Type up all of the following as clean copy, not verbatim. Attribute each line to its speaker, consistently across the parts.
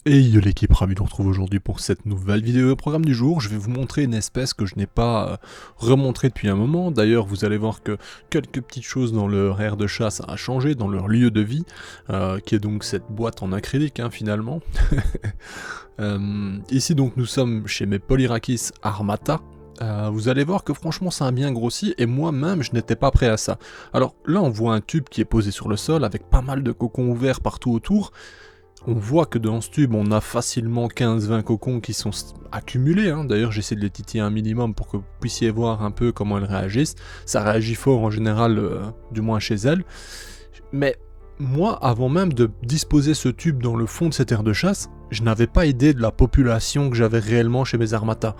Speaker 1: Et yo l'équipe, ravi de vous retrouver aujourd'hui pour cette nouvelle vidéo. Au programme du jour, je vais vous montrer une espèce que je n'ai pas remontrée depuis un moment. D'ailleurs, vous allez voir que quelques petites choses dans leur aire de chasse a changé, dans leur lieu de vie, qui est donc cette boîte en acrylique finalement. Ici donc nous sommes chez mes Polyrachis armata. Vous allez voir que franchement ça a bien grossi et moi-même je n'étais pas prêt à ça. Alors là on voit un tube qui est posé sur le sol avec pas mal de cocons ouverts partout autour. On voit que dans ce tube, on a facilement 15-20 cocons qui sont accumulés. D'ailleurs, j'essaie de les titiller un minimum pour que vous puissiez voir un peu comment elles réagissent. Ça réagit fort en général, du moins chez elles. Mais moi, avant même de disposer ce tube dans le fond de cette aire de chasse, je n'avais pas idée de la population que j'avais réellement chez mes armatas.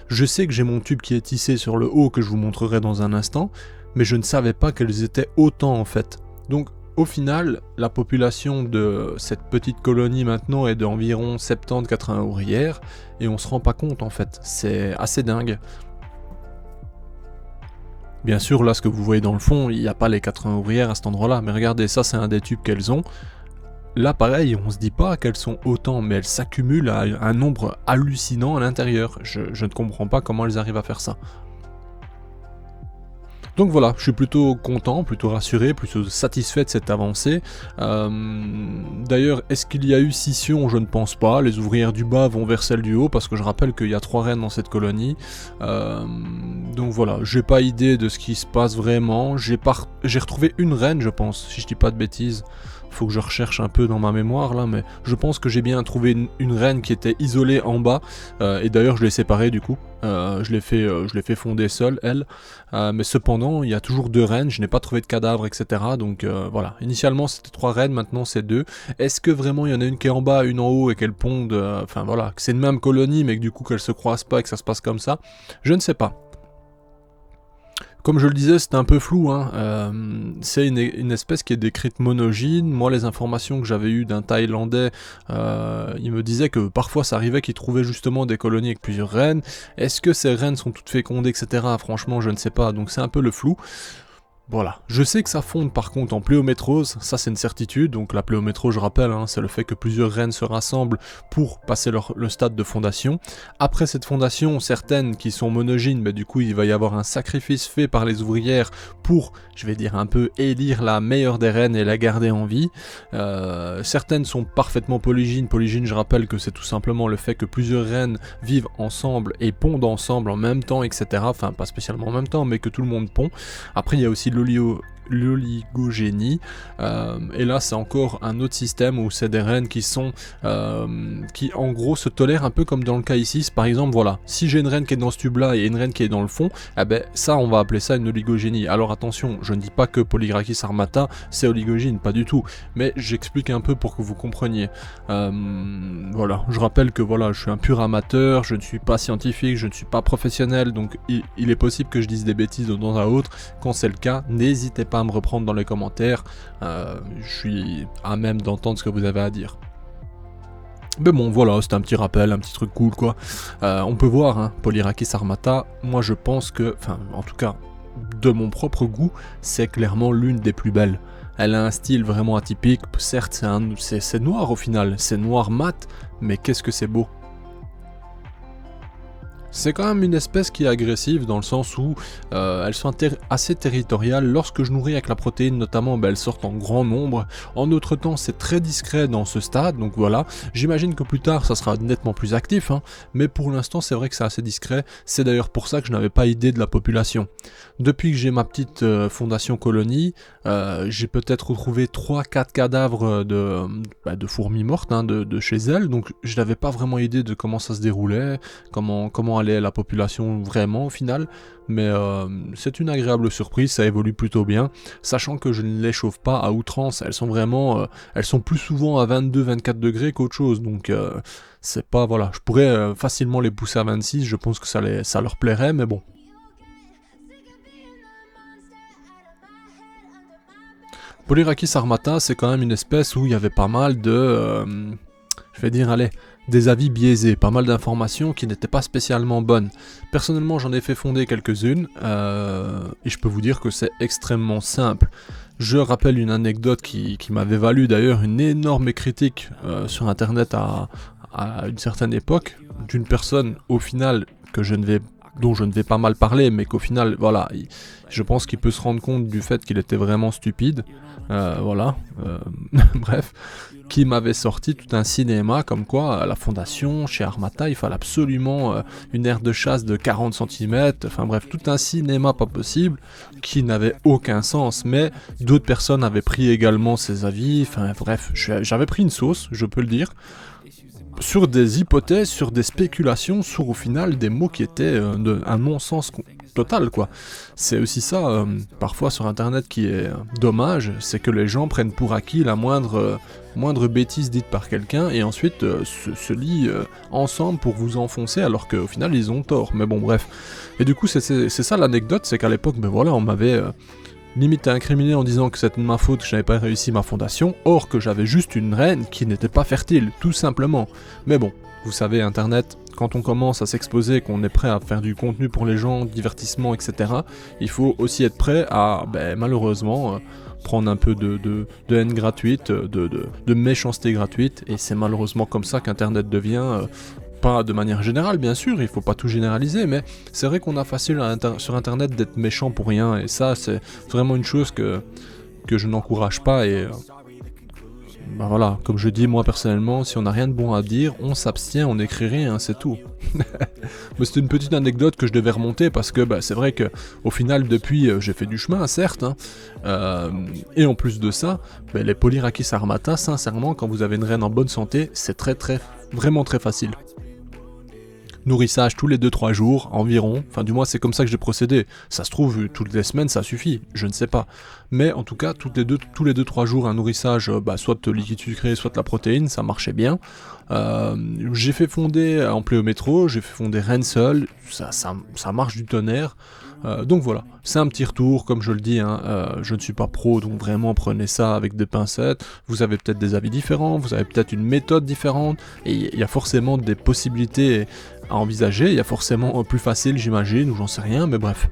Speaker 1: Je sais que j'ai mon tube qui est tissé sur le haut, que je vous montrerai dans un instant, mais je ne savais pas qu'elles étaient autant en fait. Donc, au final, la population de cette petite colonie maintenant est d'environ 70-80 ouvrières, et on se rend pas compte en fait, c'est assez dingue. Bien sûr, là ce que vous voyez dans le fond, il n'y a pas les 80 ouvrières à cet endroit-là, mais regardez, ça c'est un des tubes qu'elles ont. Là pareil, on se dit pas qu'elles sont autant, mais elles s'accumulent à un nombre hallucinant à l'intérieur. Je ne comprends pas comment elles arrivent à faire ça. Donc voilà, je suis plutôt content, plutôt rassuré, plutôt satisfait de cette avancée. D'ailleurs, est-ce qu'il y a eu scission? Je ne pense pas. Les ouvrières du bas vont vers celles du haut, parce que je rappelle qu'il y a 3 reines dans cette colonie. Donc voilà, j'ai pas idée de ce qui se passe vraiment. J'ai retrouvé une reine, je pense, si je dis pas de bêtises. Faut que je recherche un peu dans ma mémoire là, mais je pense que j'ai bien trouvé une reine qui était isolée en bas, et d'ailleurs je l'ai séparée du coup, je l'ai fait fonder seule elle, mais cependant il y a toujours 2 reines, je n'ai pas trouvé de cadavre etc, donc voilà, initialement c'était 3 reines, maintenant c'est 2, est-ce que vraiment il y en a une qui est en bas, une en haut et qu'elles pondent, enfin voilà, que c'est une même colonie mais que du coup qu'elles se croisent pas et que ça se passe comme ça, je ne sais pas. Comme je le disais, c'est un peu flou, c'est une espèce qui est décrite monogyne. Moi, les informations que j'avais eues d'un Thaïlandais, il me disait que parfois ça arrivait qu'il trouvait justement des colonies avec plusieurs reines. Est-ce que ces reines sont toutes fécondées, etc. Franchement, je ne sais pas, donc c'est un peu le flou. Voilà, je sais que ça fonde par contre en pléométrose, ça c'est une certitude, donc la pléométrose je rappelle, c'est le fait que plusieurs reines se rassemblent pour passer le stade de fondation. Après cette fondation, certaines qui sont monogynes, mais du coup il va y avoir un sacrifice fait par les ouvrières pour, je vais dire un peu, élire la meilleure des reines et la garder en vie. Certaines sont parfaitement polygynes, je rappelle que c'est tout simplement le fait que plusieurs reines vivent ensemble et pondent ensemble en même temps, etc. Enfin pas spécialement en même temps, mais que tout le monde pond. Après il y a aussi l'oligogénie, et là c'est encore un autre système où c'est des reines qui sont qui en gros se tolèrent un peu comme dans le cas ici. Par exemple voilà, si j'ai une reine qui est dans ce tube là et une reine qui est dans le fond, eh ben ça on va appeler ça une oligogénie. Alors attention, je ne dis pas que Polyrachis armata c'est oligogène, pas du tout, mais j'explique un peu pour que vous compreniez. Voilà, je rappelle que voilà, je suis un pur amateur, je ne suis pas scientifique, je ne suis pas professionnel, donc il est possible que je dise des bêtises de temps à autre. Quand c'est le cas, n'hésitez pas à me reprendre dans les commentaires, je suis à même d'entendre ce que vous avez à dire. Mais bon voilà, c'est un petit rappel, un petit truc cool quoi. On peut voir, Polyrachis armata, moi je pense que, enfin en tout cas, de mon propre goût, c'est clairement l'une des plus belles. Elle a un style vraiment atypique, certes c'est noir au final, c'est noir mat, mais qu'est-ce que c'est beau. C'est quand même une espèce qui est agressive dans le sens où elles sont assez territoriales. Lorsque je nourris avec la protéine notamment, elles sortent en grand nombre. En autre temps c'est très discret dans ce stade, donc voilà. J'imagine que plus tard ça sera nettement plus actif, mais pour l'instant c'est vrai que c'est assez discret. C'est d'ailleurs pour ça que je n'avais pas idée de la population. Depuis que j'ai ma petite fondation colonie, j'ai peut-être retrouvé 3-4 cadavres de fourmis mortes de chez elles, donc je n'avais pas vraiment idée de comment ça se déroulait, comment allait la population vraiment au final, mais c'est une agréable surprise, ça évolue plutôt bien, sachant que je ne les chauffe pas à outrance, elles sont vraiment, elles sont plus souvent à 22-24 degrés qu'autre chose, donc c'est pas, voilà, je pourrais facilement les pousser à 26, je pense que ça leur plairait, mais bon. Polyrachis armata, c'est quand même une espèce où il y avait pas mal de, je vais dire, allez, des avis biaisés, pas mal d'informations qui n'étaient pas spécialement bonnes. Personnellement, j'en ai fait fonder quelques-unes, et je peux vous dire que c'est extrêmement simple. Je rappelle une anecdote qui m'avait valu d'ailleurs une énorme critique sur internet à une certaine époque, d'une personne au final dont je ne vais pas mal parler, mais qu'au final, voilà, je pense qu'il peut se rendre compte du fait qu'il était vraiment stupide, bref, qui m'avait sorti tout un cinéma comme quoi à la fondation, chez Armata, il fallait absolument une aire de chasse de 40 cm, enfin bref, tout un cinéma pas possible, qui n'avait aucun sens, mais d'autres personnes avaient pris également ces avis, enfin bref, j'avais pris une sauce, je peux le dire, sur des hypothèses, sur des spéculations, sur au final des mots qui étaient un non-sens total, quoi. C'est aussi ça, parfois sur internet, qui est dommage, c'est que les gens prennent pour acquis la moindre bêtise dite par quelqu'un et ensuite se lient ensemble pour vous enfoncer alors qu'au final ils ont tort. Mais bon, bref. Et du coup, c'est ça l'anecdote, c'est qu'à l'époque, on m'avait limite incriminé en disant que c'était de ma faute que je n'avais pas réussi ma fondation, or que j'avais juste une reine qui n'était pas fertile, tout simplement. Mais bon, vous savez, internet, quand on commence à s'exposer, qu'on est prêt à faire du contenu pour les gens, divertissement, etc., il faut aussi être prêt à, malheureusement, prendre un peu de haine gratuite, de méchanceté gratuite, et c'est malheureusement comme ça qu'internet devient... pas de manière générale, bien sûr, il faut pas tout généraliser, mais c'est vrai qu'on a facile sur internet d'être méchant pour rien, et ça, c'est vraiment une chose que je n'encourage pas, et voilà, comme je dis, moi personnellement, si on n'a rien de bon à dire, on s'abstient, on n'écrit rien, c'est tout. Mais c'était une petite anecdote que je devais remonter, parce que c'est vrai que au final, depuis, j'ai fait du chemin, certes, et en plus de ça, les Polyrakis Armata, sincèrement, quand vous avez une reine en bonne santé, c'est vraiment très facile. Nourrissage tous les 2-3 jours environ, enfin du moins c'est comme ça que j'ai procédé, ça se trouve toutes les semaines ça suffit, je ne sais pas, mais en tout cas tous les 2-3 jours un nourrissage, soit de liquide sucré, soit de la protéine, ça marchait bien. J'ai fait fonder en pléométro, j'ai fait fonder Rensol, ça marche du tonnerre. Donc voilà, c'est un petit retour, comme je le dis, je ne suis pas pro, donc vraiment prenez ça avec des pincettes, vous avez peut-être des avis différents, vous avez peut-être une méthode différente, et il y a forcément des possibilités à envisager, il y a forcément plus facile j'imagine, ou j'en sais rien, mais bref.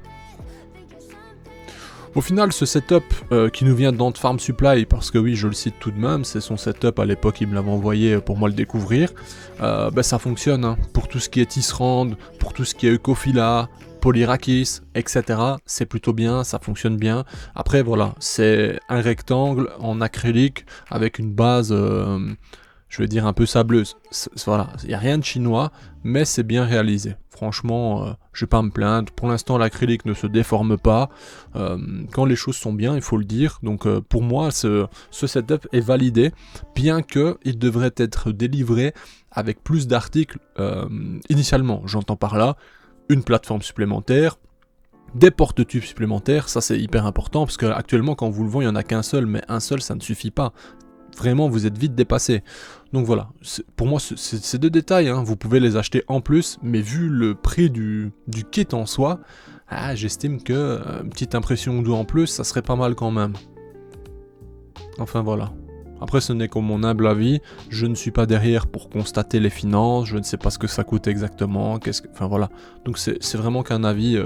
Speaker 1: Au final, ce setup qui nous vient d'Ant Farm Supply, parce que oui, je le cite tout de même, c'est son setup à l'époque, il me l'avait envoyé pour moi le découvrir, ça fonctionne, pour tout ce qui est Tisserand, pour tout ce qui est Eucophila, Polyrakis, etc. C'est plutôt bien, ça fonctionne bien. Après voilà, c'est un rectangle en acrylique avec une base, je vais dire un peu sableuse. Voilà, il n'y a rien de chinois, mais c'est bien réalisé. Franchement, je vais pas me plaindre. Pour l'instant, l'acrylique ne se déforme pas. Quand les choses sont bien, il faut le dire. Donc pour moi, ce setup est validé, bien qu'il devrait être délivré avec plus d'articles initialement. J'entends par là une plateforme supplémentaire, des porte-tubes supplémentaires, ça c'est hyper important, parce qu'actuellement quand vous le vendez, il n'y en a qu'un seul, mais un seul ça ne suffit pas. Vraiment, vous êtes vite dépassé. Donc voilà, pour moi c'est deux détails, vous pouvez les acheter en plus, mais vu le prix du kit en soi, j'estime que une petite impression d'eau en plus, ça serait pas mal quand même. Enfin voilà. Après, ce n'est que mon humble avis, je ne suis pas derrière pour constater les finances, je ne sais pas ce que ça coûte exactement, enfin voilà. Donc c'est vraiment qu'un avis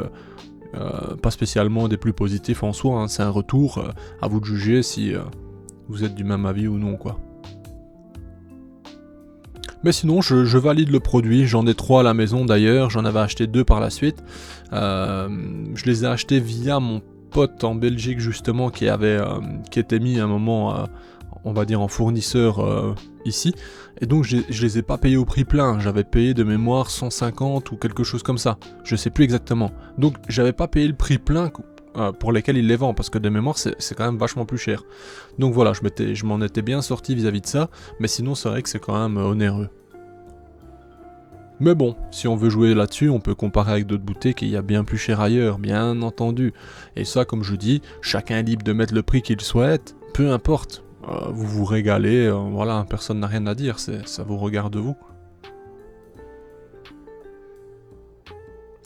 Speaker 1: pas spécialement des plus positifs en soi, c'est un retour, à vous de juger si vous êtes du même avis ou non, quoi. Mais sinon, je valide le produit, j'en ai 3 à la maison d'ailleurs, j'en avais acheté 2 par la suite. Je les ai achetés via mon pote en Belgique justement qui était mis à un moment... on va dire en fournisseur ici, et donc je les ai pas payés au prix plein, j'avais payé de mémoire 150 ou quelque chose comme ça, je sais plus exactement, donc j'avais pas payé le prix plein pour lesquels il les vend, parce que de mémoire c'est quand même vachement plus cher, donc voilà, je m'en étais bien sorti vis-à-vis de ça, mais sinon c'est vrai que c'est quand même onéreux. Mais bon, si on veut jouer là-dessus, on peut comparer avec d'autres boutiques et il y a bien plus cher ailleurs, bien entendu, et ça comme je dis, chacun est libre de mettre le prix qu'il souhaite, peu importe. Vous vous régalez, voilà, personne n'a rien à dire, ça vous regarde vous.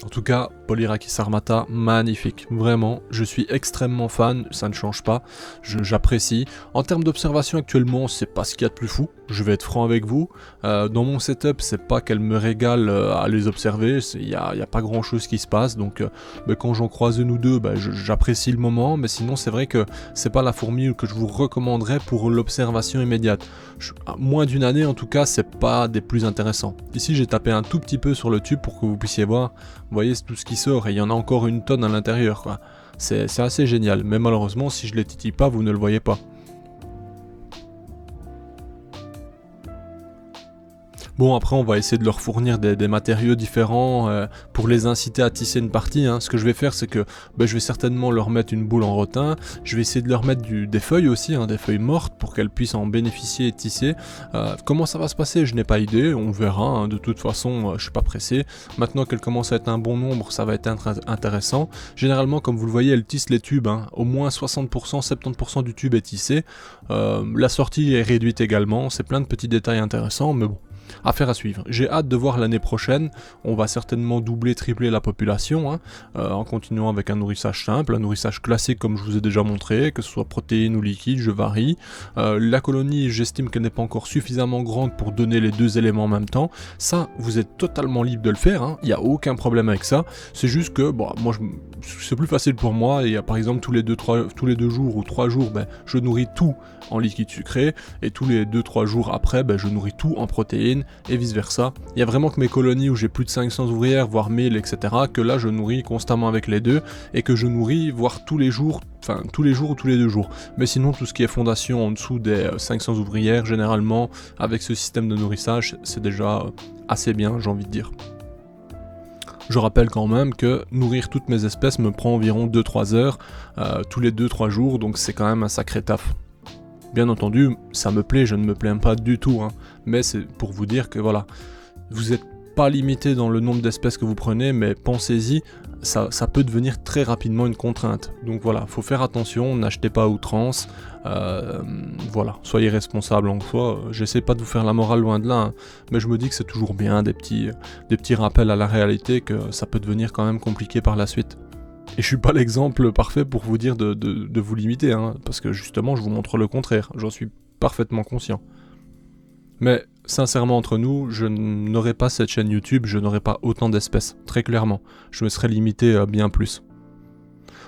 Speaker 1: En tout cas, Polyrakis armata, magnifique, vraiment, je suis extrêmement fan, ça ne change pas, j'apprécie. En termes d'observation actuellement, c'est pas ce qu'il y a de plus fou, je vais être franc avec vous. Dans mon setup, c'est pas qu'elle me régale à les observer, il y a pas grand chose qui se passe, donc quand j'en croise une ou deux, j'apprécie le moment, mais sinon c'est vrai que c'est pas la formule que je vous recommanderais pour l'observation immédiate. À moins d'une année en tout cas, c'est pas des plus intéressants. Ici j'ai tapé un tout petit peu sur le tube pour que vous puissiez voir, vous voyez tout ce qui sort et il y en a encore une tonne à l'intérieur quoi. C'est assez génial, mais malheureusement si je les titille pas, vous ne le voyez pas. Bon, après, on va essayer de leur fournir des matériaux différents pour les inciter à tisser une partie. Hein. Ce que je vais faire, c'est que je vais certainement leur mettre une boule en rotin. Je vais essayer de leur mettre des feuilles aussi, hein, des feuilles mortes, pour qu'elles puissent en bénéficier et tisser. Comment ça va se passer, je n'ai pas idée. On verra. Hein. De toute façon, je suis pas pressé. Maintenant qu'elles commencent à être un bon nombre, ça va être intéressant. Généralement, comme vous le voyez, elles tissent les tubes. Hein. Au moins 60%, 70% du tube est tissé. La sortie est réduite également. C'est plein de petits détails intéressants, mais bon. Affaire à suivre. J'ai hâte de voir l'année prochaine. On va certainement doubler, tripler la population hein, en continuant avec un nourrissage simple, un nourrissage classique comme je vous ai déjà montré, que ce soit protéines ou liquide, je varie. La colonie, j'estime qu'elle n'est pas encore suffisamment grande pour donner les deux éléments en même temps. Ça, vous êtes totalement libre de le faire. Hein. Il n'y a aucun problème avec ça. C'est juste que, moi, c'est plus facile pour moi. Et par exemple, tous les 2 jours ou 3 jours, je nourris tout en liquide sucré. Et tous les 2-3 jours après, je nourris tout en protéines. Et vice versa. Il y a vraiment que mes colonies où j'ai plus de 500 ouvrières, voire 1000, etc. que là je nourris constamment avec les deux et que je nourris voire tous les jours, enfin tous les jours ou tous les 2 jours. Mais sinon tout ce qui est fondation en dessous des 500 ouvrières, généralement avec ce système de nourrissage, c'est déjà assez bien, j'ai envie de dire. Je rappelle quand même que nourrir toutes mes espèces me prend environ 2-3 heures tous les 2-3 jours, donc c'est quand même un sacré taf. Bien entendu, ça me plaît, je ne me plains pas du tout, hein, mais c'est pour vous dire que voilà, vous n'êtes pas limité dans le nombre d'espèces que vous prenez, mais pensez-y, ça peut devenir très rapidement une contrainte. Donc voilà, faut faire attention, n'achetez pas à outrance, voilà, soyez responsable en soi. J'essaie pas de vous faire la morale loin de là, hein, mais je me dis que c'est toujours bien des petits rappels à la réalité que ça peut devenir quand même compliqué par la suite. Et je suis pas l'exemple parfait pour vous dire de vous limiter, hein, parce que justement je vous montre le contraire, j'en suis parfaitement conscient. Mais sincèrement entre nous, je n'aurais pas cette chaîne YouTube, je n'aurais pas autant d'espèces, très clairement. Je me serais limité à bien plus.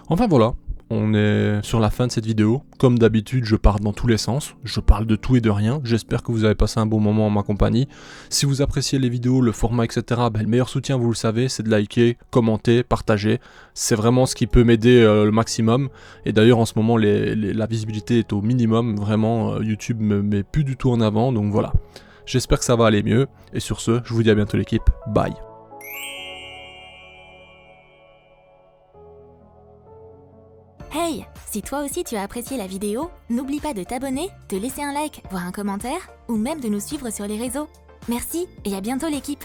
Speaker 1: Enfin voilà, on est sur la fin de cette vidéo. Comme d'habitude, je pars dans tous les sens, je parle de tout et de rien. J'espère que vous avez passé un bon moment en ma compagnie. Si vous appréciez les vidéos, le format, etc., le meilleur soutien, vous le savez, c'est de liker, commenter, partager. C'est vraiment ce qui peut m'aider le maximum. Et d'ailleurs, en ce moment, la visibilité est au minimum. Vraiment, YouTube me met plus du tout en avant, donc voilà. J'espère que ça va aller mieux. Et sur ce, je vous dis à bientôt l'équipe. Bye.
Speaker 2: Hey, si toi aussi tu as apprécié la vidéo, n'oublie pas de t'abonner, de laisser un like, voire un commentaire, ou même de nous suivre sur les réseaux. Merci et à bientôt l'équipe.